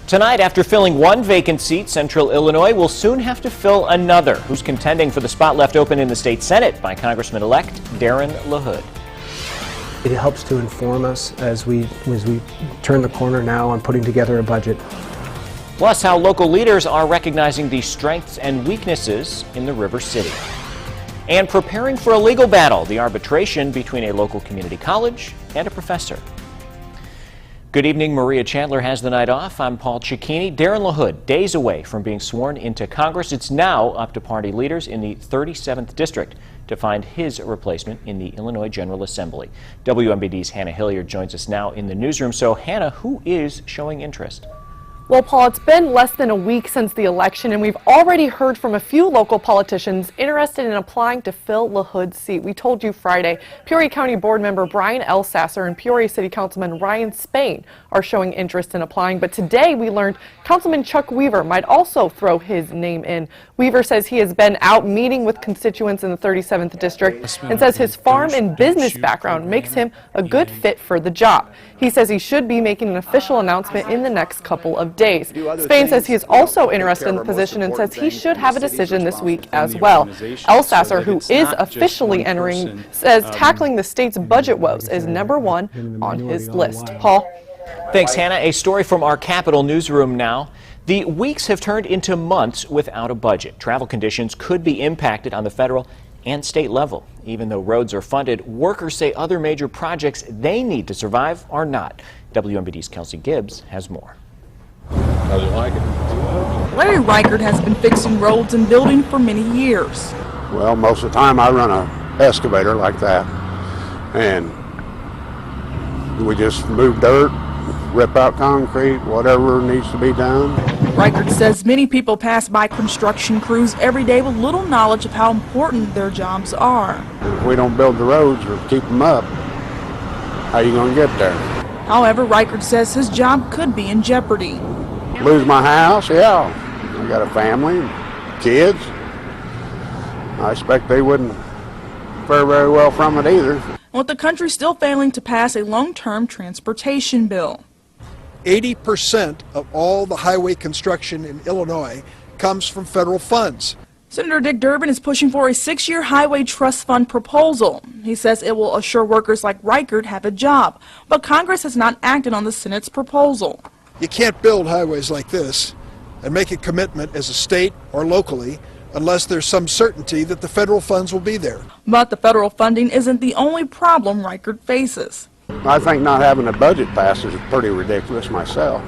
Tonight, after filling one vacant seat, Central Illinois will soon have to fill another. Who's contending for the spot left open in the state Senate by Congressman-elect Darren LaHood. It helps to inform us as we turn the corner now on putting together a budget. Plus, how local leaders are recognizing the strengths and weaknesses in the River City. And preparing for a legal battle, the arbitration between a local community college and a professor. Good evening. Maria Chandler has the night off. I'm Paul Cicchini. Darren LaHood, days away from being sworn into Congress. It's now up to party leaders in the 37th District to find his replacement in the Illinois General Assembly. WMBD's Hannah Hilliard joins us now in the newsroom. So, Hannah, who is showing interest? Well, Paul, it's been less than a week since the election, and we've already heard from a few local politicians interested in applying to fill LaHood's seat. We told you Friday, Peoria County Board member Brian Elsasser and Peoria City Councilman Ryan Spain are showing interest in applying. But today we learned Councilman Chuck Weaver might also throw his name in. Weaver says he has been out meeting with constituents in the 37th District and says his farm and business background makes him a good fit for the job. He says he should be making an official announcement in the next couple of days. Spain says he is also interested in the position and says he should have a decision this week as well. Elsasser, who is officially entering, says tackling the state's budget woes is #1 on his list. Paul? Thanks, Hannah. A story from our Capitol newsroom now. The weeks have turned into months without a budget. Travel conditions could be impacted on the federal and state level. Even though roads are funded, workers say other major projects they need to survive are not. WMBD's Kelsey Gibbs has more. How do you like it? Larry Reichert has been fixing roads and building for many years. Well, most of the time I run a excavator like that, and we just move dirt, rip out concrete, whatever needs to be done. Reichert says many people pass by construction crews every day with little knowledge of how important their jobs are. If we don't build the roads or keep them up, how are you going to get there? However, Reichert says his job could be in jeopardy. Lose my house? Yeah. I got a family, and kids. I expect they wouldn't fare very well from it either. With the country still failing to pass a long-term transportation bill. 80% of all the highway construction in Illinois comes from federal funds. Senator Dick Durbin is pushing for a 6-year highway trust fund proposal. He says it will assure workers like Reichert have a job, but Congress has not acted on the Senate's proposal. You can't build highways like this and make a commitment as a state or locally unless there's some certainty that the federal funds will be there. But the federal funding isn't the only problem Reichert faces. I think not having a budget passed is pretty ridiculous myself.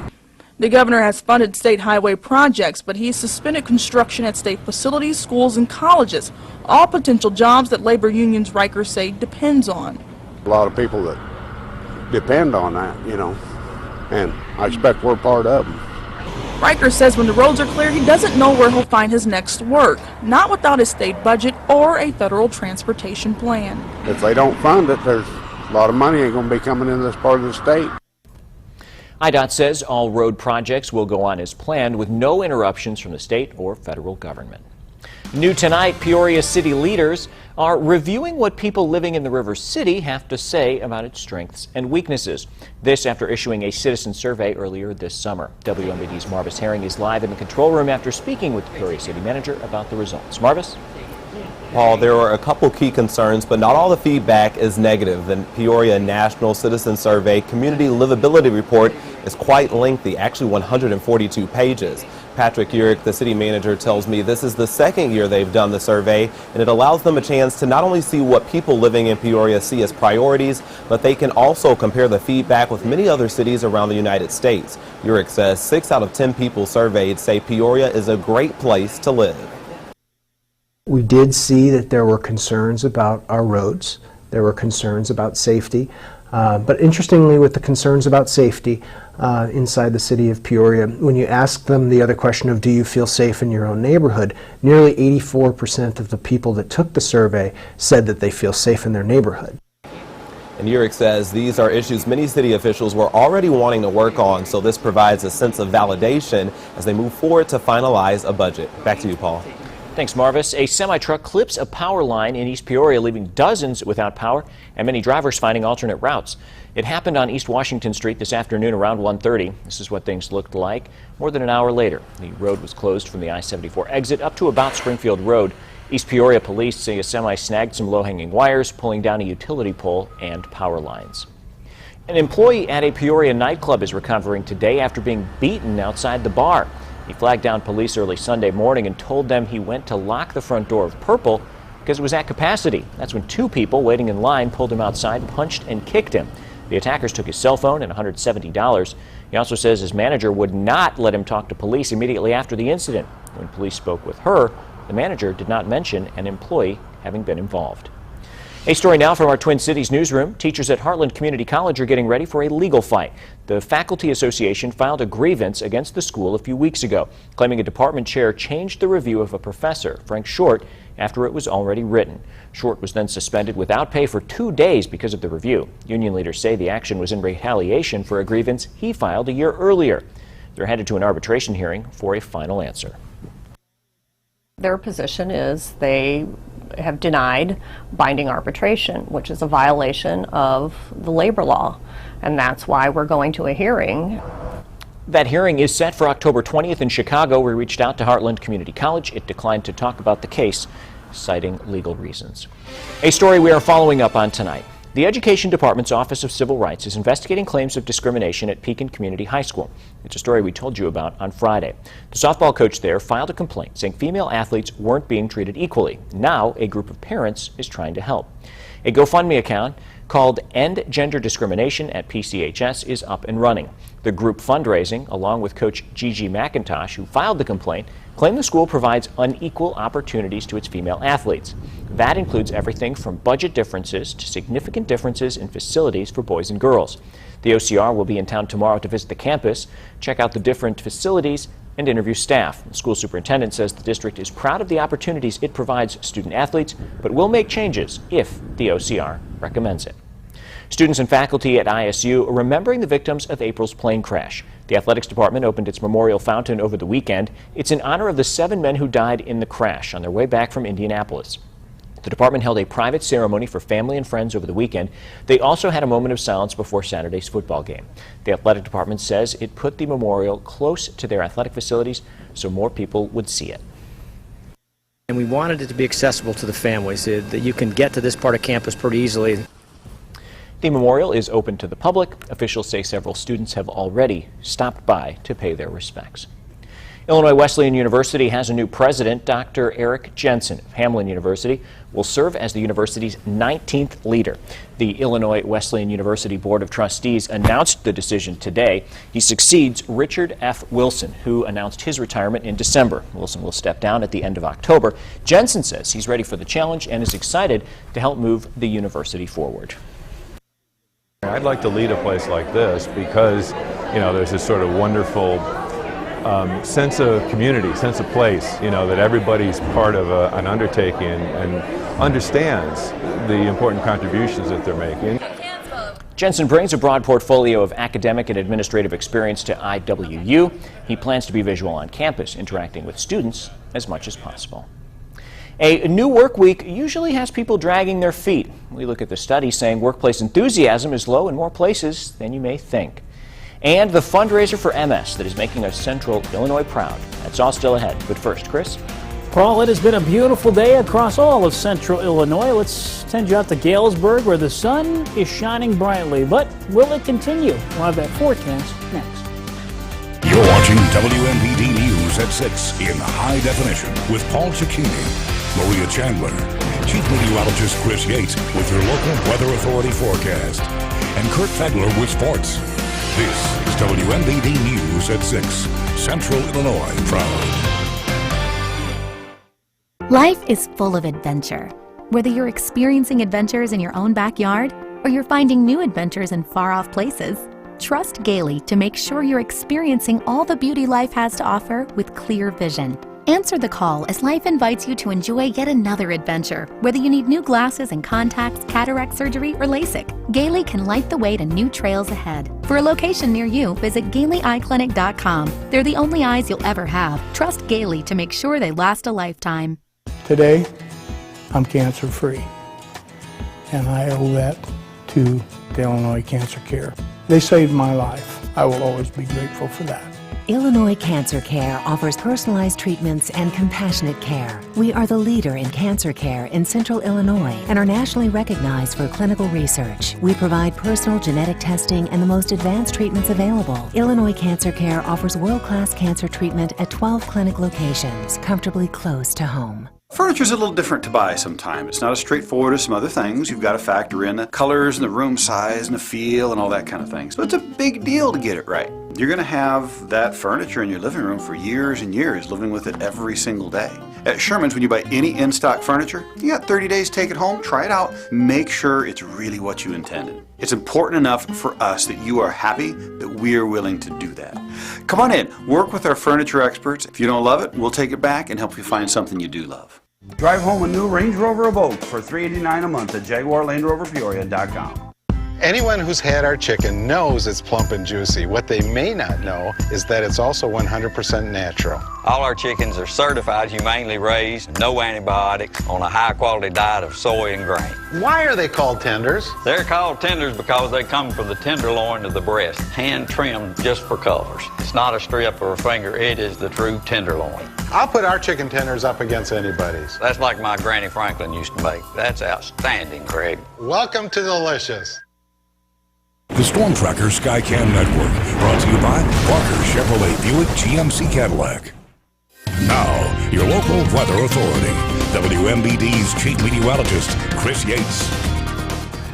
The governor has funded state highway projects, but he's suspended construction at state facilities, schools, and colleges, all potential jobs that labor unions, Reichert say, depends on. A lot of people that depend on that, you know, and I expect we're part of them. Reichert says when the roads are clear, he doesn't know where he'll find his next work, not without a state budget or a federal transportation plan. If they don't fund it, there's a lot of money ain't going to be coming in this part of the state. IDOT says all road projects will go on as planned with no interruptions from the state or federal government. New tonight, Peoria City leaders are reviewing what people living in the River City have to say about its strengths and weaknesses. This after issuing a citizen survey earlier this summer. WMBD's Marvis Herring is live in the control room after speaking with the Peoria City manager about the results. Marvis? Paul, there are a couple key concerns, but not all the feedback is negative. The Peoria National Citizen Survey Community Livability Report is quite lengthy, actually 142 pages. Patrick Urick, the city manager, tells me this is the second year they've done the survey, and it allows them a chance to not only see what people living in Peoria see as priorities, but they can also compare the feedback with many other cities around the United States. Urick says 6 out of 10 people surveyed say Peoria is a great place to live. We did see that there were concerns about our roads. There were concerns about safety. But interestingly, with the concerns about safety inside the city of Peoria, when you ask them the other question of do you feel safe in your own neighborhood, nearly 84% of the people that took the survey said that they feel safe in their neighborhood. And Urick says these are issues many city officials were already wanting to work on, so this provides a sense of validation as they move forward to finalize a budget. Back to you, Paul. Thanks, Marvis. A semi-truck clips a power line in East Peoria, leaving dozens without power and many drivers finding alternate routes. It happened on East Washington Street this afternoon around 1:30. This is what things looked like more than an hour later. The road was closed from the I-74 exit up to about Springfield Road. East Peoria police say a semi snagged some low-hanging wires, pulling down a utility pole and power lines. An employee at a Peoria nightclub is recovering today after being beaten outside the bar. He flagged down police early Sunday morning and told them he went to lock the front door of Purple because it was at capacity. That's when two people waiting in line pulled him outside, punched and kicked him. The attackers took his cell phone and $170. He also says his manager would not let him talk to police immediately after the incident. When police spoke with her, the manager did not mention an employee having been involved. A story now from our Twin Cities newsroom. Teachers at Heartland Community College are getting ready for a legal fight. The Faculty Association filed a grievance against the school a few weeks ago, claiming a department chair changed the review of a professor, Frank Short, after it was already written. Short was then suspended without pay for 2 days because of the review. Union leaders say the action was in retaliation for a grievance he filed a year earlier. They're headed to an arbitration hearing for a final answer. Their position is they have denied binding arbitration, which is a violation of the labor law, and that's why we're going to a hearing. That hearing is set for October 20th in Chicago. We reached out to Heartland Community College. It declined to talk about the case, citing legal reasons. A story we are following up on tonight. The Education Department's Office of Civil Rights is investigating claims of discrimination at Pekin Community High School. It's a story we told you about on Friday. The softball coach there filed a complaint saying female athletes weren't being treated equally. Now, a group of parents is trying to help. A GoFundMe account called End Gender Discrimination at PCHS is up and running. The group fundraising, along with Coach Gigi McIntosh, who filed the complaint, claim the school provides unequal opportunities to its female athletes. That includes everything from budget differences to significant differences in facilities for boys and girls. The OCR will be in town tomorrow to visit the campus, check out the different facilities, and interview staff. The school superintendent says the district is proud of the opportunities it provides student athletes, but will make changes if the OCR recommends it. Students and faculty at ISU are remembering the victims of April's plane crash. The athletics department opened its memorial fountain over the weekend. It's in honor of the 7 men who died in the crash on their way back from Indianapolis. The department held a private ceremony for family and friends over the weekend. They also had a moment of silence before Saturday's football game. The athletic department says it put the memorial close to their athletic facilities so more people would see it. And we wanted it to be accessible to the families, that you can get to this part of campus pretty easily. The memorial is open to the public. Officials say several students have already stopped by to pay their respects. Illinois Wesleyan University has a new president. Dr. Eric Jensen of Hamline University will serve as the university's 19th leader. The Illinois Wesleyan University Board of Trustees announced the decision today. He succeeds Richard F. Wilson, who announced his retirement in December. Wilson will step down at the end of October. Jensen says he's ready for the challenge and is excited to help move the university forward. I'd like to lead a place like this because, there's this sort of wonderful sense of community, sense of place, that everybody's part of an undertaking and understands the important contributions that they're making. Jensen brings a broad portfolio of academic and administrative experience to IWU. He plans to be visual on campus, interacting with students as much as possible. A new work week usually has people dragging their feet. We look at the study saying workplace enthusiasm is low in more places than you may think. And the fundraiser for MS that is making us Central Illinois proud. That's all still ahead. But first, Chris. Paul, it has been a beautiful day across all of Central Illinois. Let's send you out to Galesburg where the sun is shining brightly. But will it continue? We'll have that forecast next. You're watching WMPD News at 6 in high definition with Paul Cicchini, Maria Chandler, Chief Meteorologist Chris Yates with your local Weather Authority forecast, and Kurt Fegler with sports. This is WMPD News at 6, Central Illinois proud. Life is full of adventure. Whether you're experiencing adventures in your own backyard or you're finding new adventures in far-off places, trust Gailey to make sure you're experiencing all the beauty life has to offer with clear vision. Answer the call as life invites you to enjoy yet another adventure. Whether you need new glasses and contacts, cataract surgery, or LASIK, Gailey can light the way to new trails ahead. For a location near you, visit GaileyEyeClinic.com. They're the only eyes you'll ever have. Trust Gailey to make sure they last a lifetime. Today, I'm cancer-free, and I owe that to the Illinois Cancer Care. They saved my life. I will always be grateful for that. Illinois Cancer Care offers personalized treatments and compassionate care. We are the leader in cancer care in Central Illinois and are nationally recognized for clinical research. We provide personal genetic testing and the most advanced treatments available. Illinois Cancer Care offers world-class cancer treatment at 12 clinic locations, comfortably close to home. Furniture's a little different to buy sometimes. It's not as straightforward as some other things. You've got to factor in the colors and the room size and the feel and all that kind of thing. So it's a big deal to get it right. You're going to have that furniture in your living room for years and years, living with it every single day. At Sherman's, when you buy any in-stock furniture, you got 30 days to take it home, try it out, make sure it's really what you intended. It's important enough for us that you are happy that we are willing to do that. Come on in, work with our furniture experts. If you don't love it, we'll take it back and help you find something you do love. Drive home a new Range Rover Evoque for $389 a month at JaguarLandRoverPeoria.com. Anyone who's had our chicken knows it's plump and juicy. What they may not know is that it's also 100% natural. All our chickens are certified, humanely raised, no antibiotics, on a high-quality diet of soy and grain. Why are they called tenders? They're called tenders because they come from the tenderloin of the breast, hand-trimmed just for colors. It's not a strip or a finger, it is the true tenderloin. I'll put our chicken tenders up against anybody's. That's like my Granny Franklin used to make. That's outstanding, Craig. Welcome to Delicious. The Storm Tracker Skycam Network, brought to you by Parker Chevrolet Buick GMC Cadillac. Now, your local weather authority, WMBD's chief meteorologist, Chris Yates.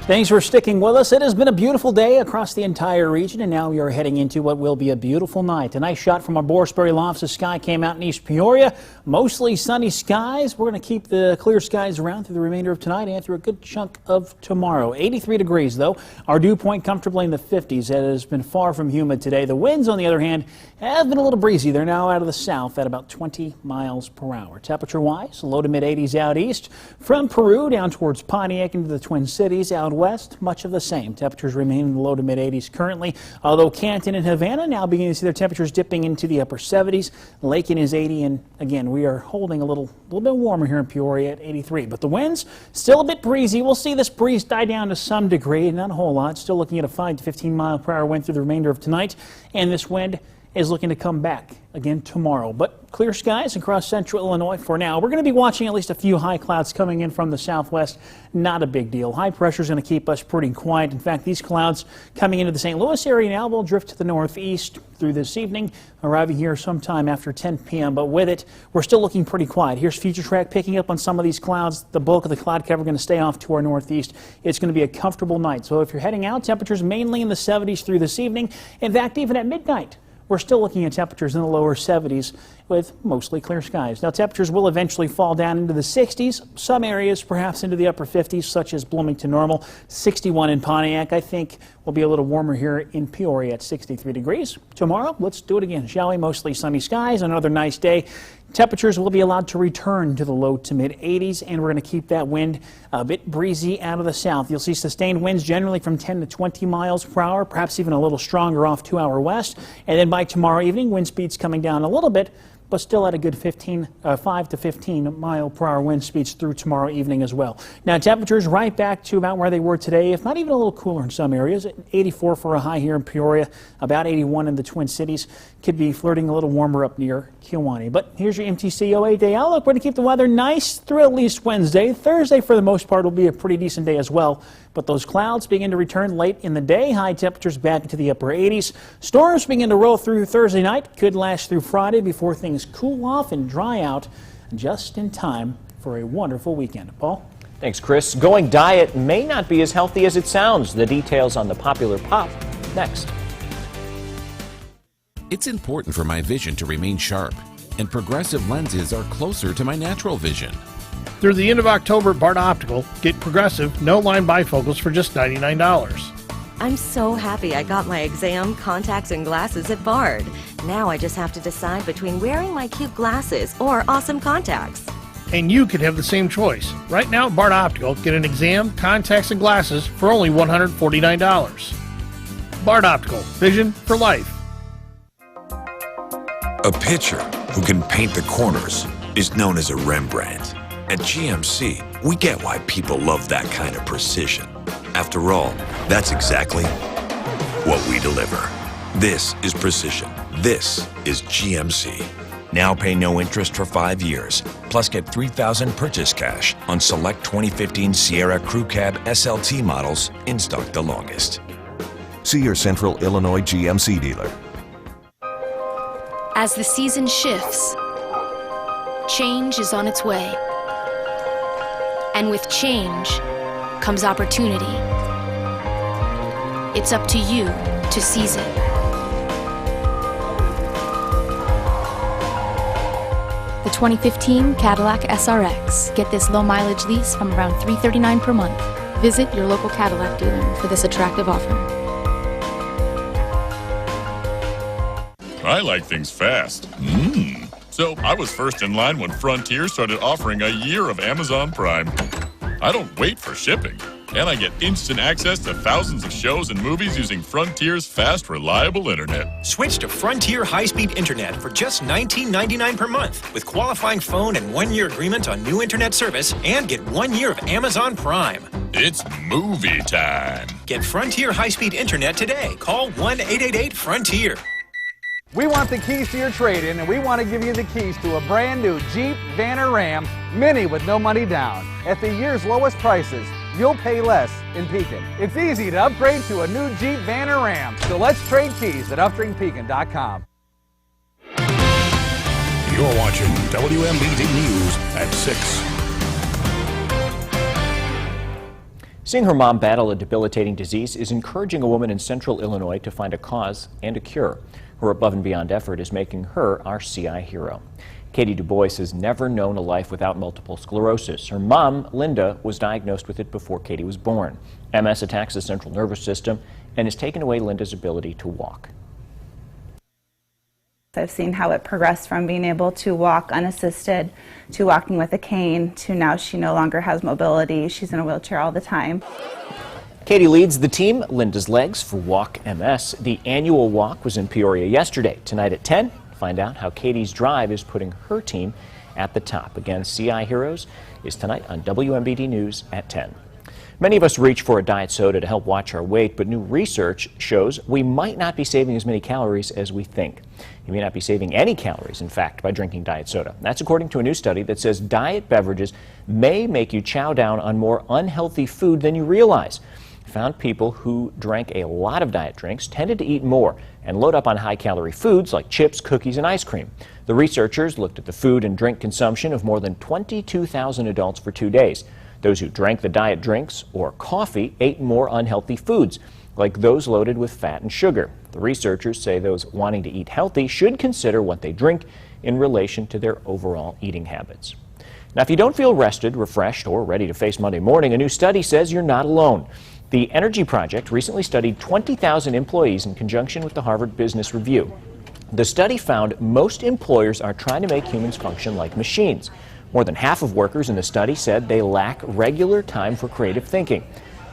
Thanks for sticking with us. It has been a beautiful day across the entire region, and now we are heading into what will be a beautiful night. A nice shot from our Borisbury Lofts of Skycam out in East Peoria. Mostly sunny skies. We're going to keep the clear skies around through the remainder of tonight and through a good chunk of tomorrow. 83 degrees, though. Our dew point comfortably in the 50s. It has been far from humid today. The winds, on the other hand, have been a little breezy. They're now out of the south at about 20 miles per hour. Temperature-wise, low to mid-80s out east. From Peru down towards Pontiac into the Twin Cities out west, much of the same. Temperatures remain in the low to mid-80s currently, although Canton and Havana now beginning to see their temperatures dipping into the upper 70s. Lakin is 80, and again, we are holding a little bit warmer here in Peoria at 83. But the winds still a bit breezy. We'll see this breeze die down to some degree, not a whole lot. Still looking at a 5 to 15 mile per hour wind through the remainder of tonight, and this wind is looking to come back again tomorrow. But clear skies across central Illinois for now. We're going to be watching at least a few high clouds coming in from the southwest. Not a big deal. High pressure is going to keep us pretty quiet. In fact, these clouds coming into the St. Louis area now will drift to the northeast through this evening, arriving here sometime after 10 p.m. But with it, we're still looking pretty quiet. Here's Future Track picking up on some of these clouds. The bulk of the cloud cover going to stay off to our northeast. It's going to be a comfortable night. So if you're heading out, temperatures mainly in the 70s through this evening. In fact, even at midnight, we're still looking at temperatures in the lower 70s with mostly clear skies. Now, temperatures will eventually fall down into the 60s. Some areas perhaps into the upper 50s, such as Bloomington Normal. 61 in Pontiac. I think we'll be a little warmer here in Peoria at 63 degrees. Tomorrow, let's do it again, shall we? Mostly sunny skies, another nice day. Temperatures will be allowed to return to the low to mid 80s, and we're going to keep that wind a bit breezy out of the south. You'll see sustained winds generally from 10 to 20 miles per hour, perhaps even a little stronger off to our west. And then by tomorrow evening, wind speeds coming down a little bit, but still at a good 5 to 15 mile per hour wind speeds through tomorrow evening as well. Now, temperatures right back to about where they were today, if not even a little cooler in some areas. 84 for a high here in Peoria, about 81 in the Twin Cities. Could be flirting a little warmer up near Kewaunee. But here's your MTCOA day outlook. We're going to keep the weather nice through at least Wednesday. Thursday, for the most part, will be a pretty decent day as well. But those clouds begin to return late in the day. High temperatures back into the upper 80s. Storms begin to roll through Thursday night. Could last through Friday before things cool off and dry out just in time for a wonderful weekend. Paul? Thanks, Chris. Going diet may not be as healthy as it sounds. The details on the popular pop next. It's important for my vision to remain sharp, and Progressive lenses are closer to my natural vision. Through the end of October at Bard Optical, get Progressive no-line bifocals for just $99. I'm so happy I got my exam, contacts, and glasses at Bard. Now I just have to decide between wearing my cute glasses or awesome contacts. And you could have the same choice. Right now at Bard Optical, get an exam, contacts, and glasses for only $149. Bard Optical, vision for life. A pitcher who can paint the corners is known as a Rembrandt. At GMC, we get why people love that kind of precision. After all, that's exactly what we deliver. This is precision. This is GMC. Now pay no interest for 5 years, plus get $3,000 purchase cash on select 2015 Sierra Crew Cab SLT models in stock the longest. See your Central Illinois GMC dealer. As the season shifts, change is on its way. And with change comes opportunity. It's up to you to seize it. The 2015 Cadillac SRX. Get this low mileage lease from around $339 per month. Visit your local Cadillac dealer for this attractive offer. I like things fast. So I was first in line when Frontier started offering a year of Amazon Prime. I don't wait for shipping, and I get instant access to thousands of shows and movies using Frontier's fast, reliable internet. Switch to Frontier high-speed internet for just $19.99 per month with qualifying phone and 1-year agreement on new internet service and get 1 year of Amazon Prime. It's movie time. Get Frontier high-speed internet today. Call 1-888-FRONTIER. We want the keys to your trade-in, and we want to give you the keys to a brand new Jeep, Van or Ram Mini with no money down. At the year's lowest prices, you'll pay less in Pekin. It's easy to upgrade to a new Jeep, Van or Ram. So let's trade keys at UpstreamPekin.com. You're watching WMBD News at 6. Seeing her mom battle a debilitating disease is encouraging a woman in Central Illinois to find a cause and a cure. Her above and beyond effort is making her our CI hero. Katie Du Bois has never known a life without multiple sclerosis. Her mom, Linda, was diagnosed with it before Katie was born. MS attacks the central nervous system and has taken away Linda's ability to walk. I've seen how it progressed from being able to walk unassisted to walking with a cane to now she no longer has mobility. She's in a wheelchair all the time. Katie leads the team, Linda's Legs, for Walk MS. The annual walk was in Peoria yesterday. Tonight at 10, find out how Katie's drive is putting her team at the top. Again, CI Heroes is tonight on WMBD News at 10. Many of us reach for a diet soda to help watch our weight, but new research shows we might not be saving as many calories as we think. You may not be saving any calories, in fact, by drinking diet soda. That's according to a new study that says diet beverages may make you chow down on more unhealthy food than you realize. Found people who drank a lot of diet drinks tended to eat more and load up on high-calorie foods like chips, cookies, and ice cream. The researchers looked at the food and drink consumption of more than 22,000 adults for 2 days. Those who drank the diet drinks or coffee ate more unhealthy foods, like those loaded with fat and sugar. The researchers say those wanting to eat healthy should consider what they drink in relation to their overall eating habits. Now, if you don't feel rested, refreshed, or ready to face Monday morning, a new study says you're not alone. The Energy Project recently studied 20,000 employees in conjunction with the Harvard Business Review. The study found most employers are trying to make humans function like machines. More than half of workers in the study said they lack regular time for creative thinking,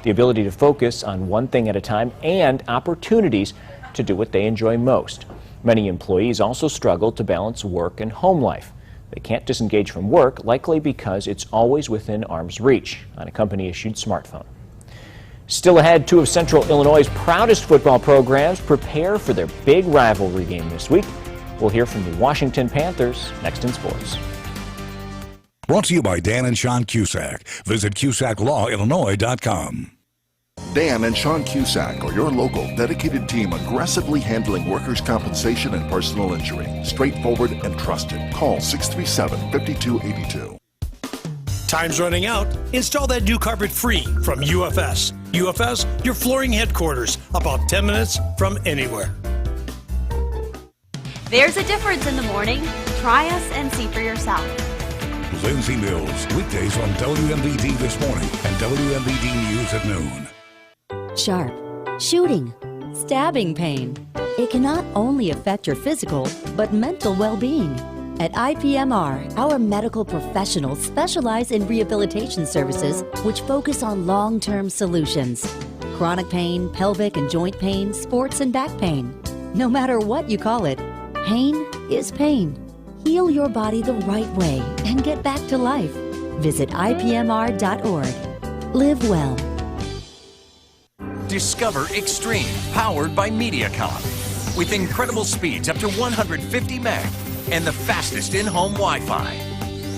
the ability to focus on one thing at a time, and opportunities to do what they enjoy most. Many employees also struggle to balance work and home life. They can't disengage from work, likely because it's always within arm's reach on a company-issued smartphone. Still ahead, two of Central Illinois' proudest football programs prepare for their big rivalry game this week. We'll hear from the Washington Panthers next in sports. Brought to you by Dan and Sean Cusack. Visit CusackLawIllinois.com. Dan and Sean Cusack are your local dedicated team aggressively handling workers' compensation and personal injury. Straightforward and trusted. Call 637-5282. Time's running out. Install that new carpet free from UFS. UFS, your flooring headquarters, about 10 minutes from anywhere. There's a difference in the morning. Try us and see for yourself. Lindsay Mills, weekdays on WMBD This Morning and WMBD News at noon. Sharp, shooting, stabbing pain. It can not only affect your physical, but mental well-being. At IPMR, our medical professionals specialize in rehabilitation services which focus on long-term solutions. Chronic pain, pelvic and joint pain, sports and back pain. No matter what you call it, pain is pain. Heal your body the right way and get back to life. Visit ipmr.org. Live well. Discover Extreme, powered by Mediacom. With incredible speeds up to 150 meg and the fastest in-home Wi-Fi.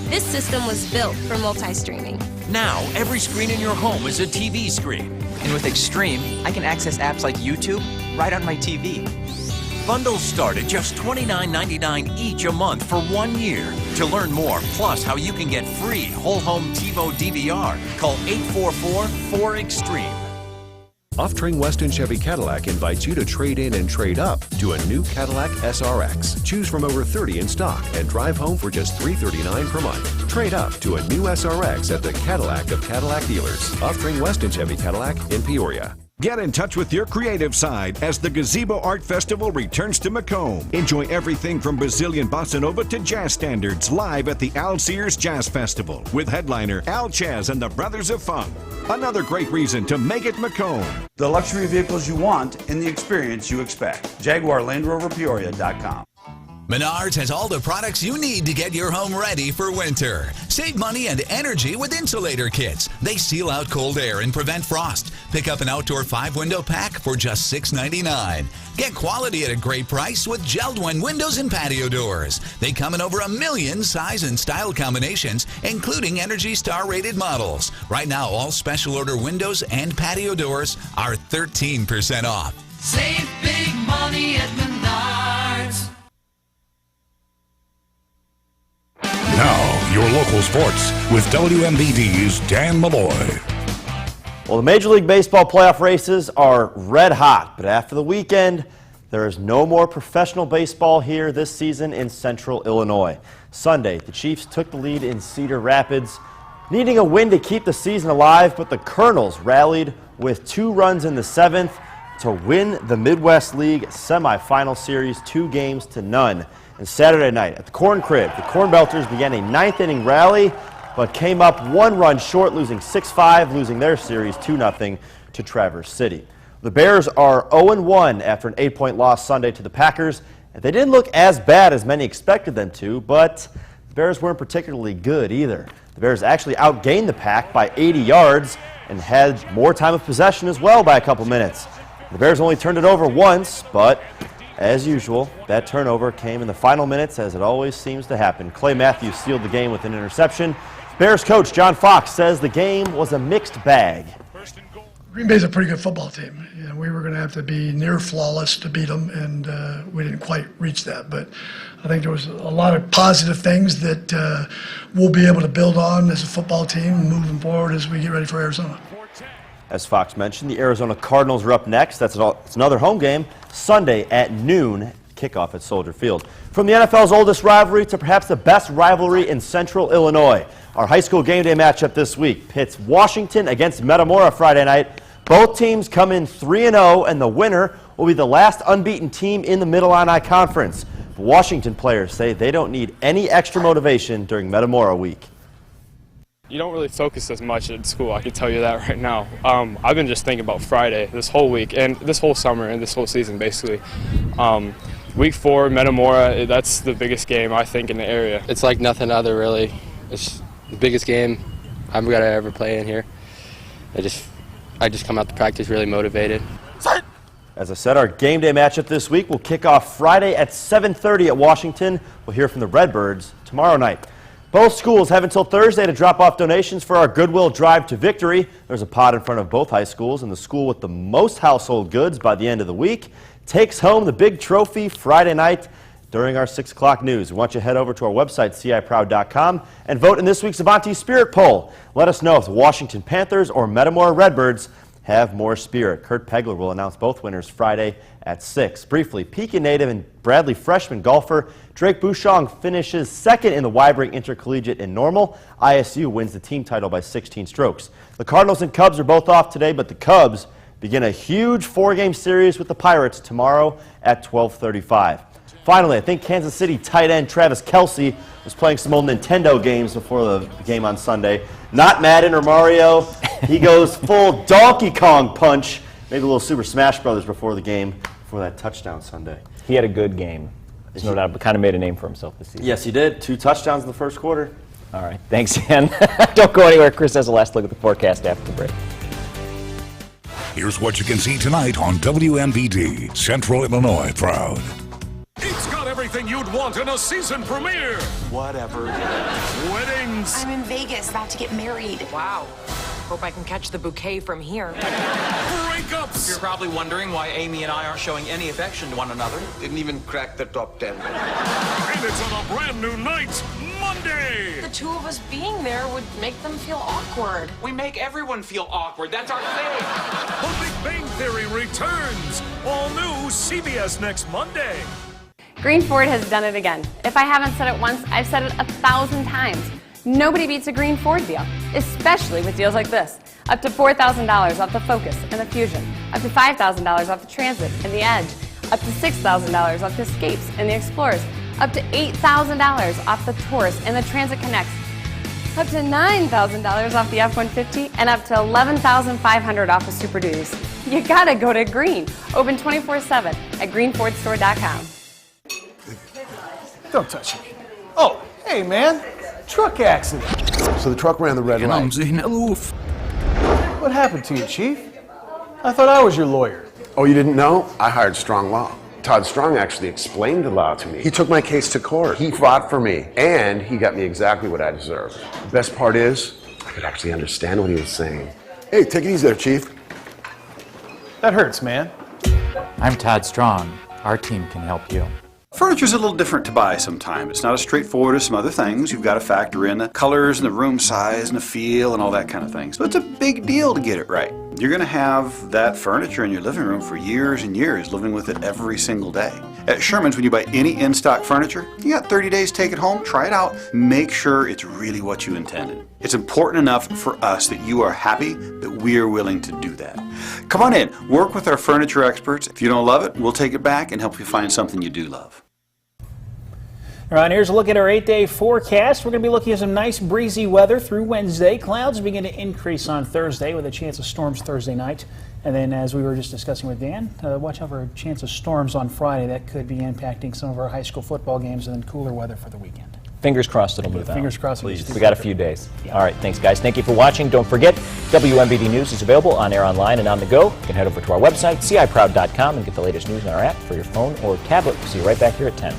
This system was built for multi-streaming. Now, every screen in your home is a TV screen. And with Extreme, I can access apps like YouTube right on my TV. Bundles start at just $29.99 each a month for 1 year. To learn more, plus how you can get free whole home TiVo DVR, call 844-4EXTREME. Off-Train Weston Chevy Cadillac invites you to trade in and trade up to a new Cadillac SRX. Choose from over 30 in stock and drive home for just $339 per month. Trade up to a new SRX at the Cadillac of Cadillac dealers. Off-Train Weston Chevy Cadillac in Peoria. Get in touch with your creative side as the Gazebo Art Festival returns to Macomb. Enjoy everything from Brazilian bossa nova to jazz standards live at the Al Sears Jazz Festival with headliner Al Chaz and the Brothers of Funk. Another great reason to make it Macomb. The luxury vehicles you want and the experience you expect. JaguarLandRoverPeoria.com. Menards has all the products you need to get your home ready for winter. Save money and energy with insulator kits. They seal out cold air and prevent frost. Pick up an outdoor 5-window pack for just $6.99. Get quality at a great price with Geldwin windows and patio doors. They come in over 1 million size and style combinations, including Energy Star rated models. Right now, all special order windows and patio doors are 13% off. Save big money at Menards. Now, your local sports with WMVD's Dan Malloy. Well, the Major League Baseball playoff races are red hot, but after the weekend, there is no more professional baseball here this season in Central Illinois. Sunday, the Chiefs took the lead in Cedar Rapids, needing a win to keep the season alive, but the Colonels rallied with 2 runs in the 7th to win the Midwest League semifinal series 2-0. And Saturday night at the Corn Crib, the Corn Belters began a 9th-inning rally, but came up 1 run short, losing 6-5, losing their series 2-0 to Traverse City. The Bears are 0-1 after an 8-point loss Sunday to the Packers, and they didn't look as bad as many expected them to, but the Bears weren't particularly good either. The Bears actually outgained the Pack by 80 yards and had more time of possession as well by a couple minutes. The Bears only turned it over once, but as usual, that turnover came in the final minutes, as it always seems to happen. Clay Matthews sealed the game with an interception. Bears coach John Fox says the game was a mixed bag. Green Bay's a pretty good football team. You know, we were going to have to be near flawless to beat them, and we didn't quite reach that. But I think there was a lot of positive things that we'll be able to build on as a football team moving forward as we get ready for Arizona. As Fox mentioned, the Arizona Cardinals are up next. It's another home game Sunday at noon, kickoff at Soldier Field. From the NFL's oldest rivalry to perhaps the best rivalry in Central Illinois, our high school game day matchup this week pits Washington against Metamora Friday night. Both teams come in 3-0, and the winner will be the last unbeaten team in the Mid-Illini Conference. The Washington players say they don't need any extra motivation during Metamora week. You don't really focus as much at school, I can tell you that right now. I've been just thinking about Friday this whole week and this whole summer and this whole season basically. Week 4, Metamora, that's the biggest game I think in the area. It's like nothing other really. It's the biggest game I'm going to ever play in here. I just come out to practice really motivated. As I said, our game day matchup this week will kick off Friday at 7:30 at Washington. We'll hear from the Redbirds tomorrow night. Both schools have until Thursday to drop off donations for our Goodwill Drive to Victory. There's a pot in front of both high schools, and the school with the most household goods by the end of the week takes home the big trophy Friday night during our 6 o'clock news. We want you to head over to our website, ciproud.com, and vote in this week's Avanti Spirit Poll. Let us know if the Washington Panthers or Metamora Redbirds have more spirit. Kurt Pegler will announce both winners Friday at 6. Briefly, Pekin native and Bradley freshman golfer Drake Bouchong finishes second in the Weibring Intercollegiate in normal. ISU wins the team title by 16 strokes. The Cardinals and Cubs are both off today, but the Cubs begin a huge 4-game series with the Pirates tomorrow at 12:35. Finally, I think Kansas City tight end Travis Kelce was playing some old Nintendo games before the game on Sunday. Not Madden or Mario. He goes full Donkey Kong punch. Maybe a little Super Smash Brothers before the game, before that touchdown Sunday. He had a good game. There's no doubt, but kind of made a name for himself this season. Yes, he did. 2 touchdowns in the first quarter. All right, thanks, Ann. Don't go anywhere. Chris has a last look at the forecast after the break. Here's what you can see tonight on WMVD, Central Illinois Proud. It's got everything you'd want in a season premiere. Whatever. Weddings. I'm in Vegas, about to get married. Wow. Hope I can catch the bouquet from here. Breakups. You're probably wondering why Amy and I aren't showing any affection to one another. Didn't even crack the top 10. And it's on a brand new night, Monday. The two of us being there would make them feel awkward. We make everyone feel awkward. That's our thing. The Big Bang Theory returns. All new CBS next Monday. Green Ford has done it again. If I haven't said it once, I've said it 1,000 times. Nobody beats a Green Ford deal, especially with deals like this. Up to $4,000 off the Focus and the Fusion. Up to $5,000 off the Transit and the Edge. Up to $6,000 off the Escapes and the Explorers. Up to $8,000 off the Taurus and the Transit Connects. Up to $9,000 off the F-150 and up to $11,500 off the Super Duties. You gotta go to Green. Open 24/7 at greenfordstore.com. Don't touch me. Oh, hey man, truck accident. So the truck ran the red light. What happened to you, Chief? I thought I was your lawyer. Oh, you didn't know? I hired Strong Law. Todd Strong actually explained the law to me. He took my case to court. He fought for me, and he got me exactly what I deserved. The best part is, I could actually understand what he was saying. Hey, take it easy there, Chief. That hurts, man. I'm Todd Strong. Our team can help you. Furniture's a little different to buy sometimes. It's not as straightforward as some other things. You've got to factor in the colors and the room size and the feel and all that kind of thing. So it's a big deal to get it right. You're going to have that furniture in your living room for years and years, living with it every single day. At Sherman's, when you buy any in-stock furniture, you got 30 days to take it home, try it out, make sure it's really what you intended. It's important enough for us that you are happy that we are willing to do that. Come on in, work with our furniture experts. If you don't love it, we'll take it back and help you find something you do love. All right, here's a look at our 8-day forecast. We're going to be looking at some nice breezy weather through Wednesday. Clouds begin to increase on Thursday with a chance of storms Thursday night. And then, as we were just discussing with Dan, watch out for a chance of storms on Friday. That could be impacting some of our high school football games, and then cooler weather for the weekend. Fingers crossed it'll move out. Fingers crossed. Please. We got a few days. Yeah. All right, thanks, guys. Thank you for watching. Don't forget, WMVD News is available on air, online, and on the go. You can head over to our website, ciproud.com, and get the latest news in our app for your phone or tablet. We'll see you right back here at 10.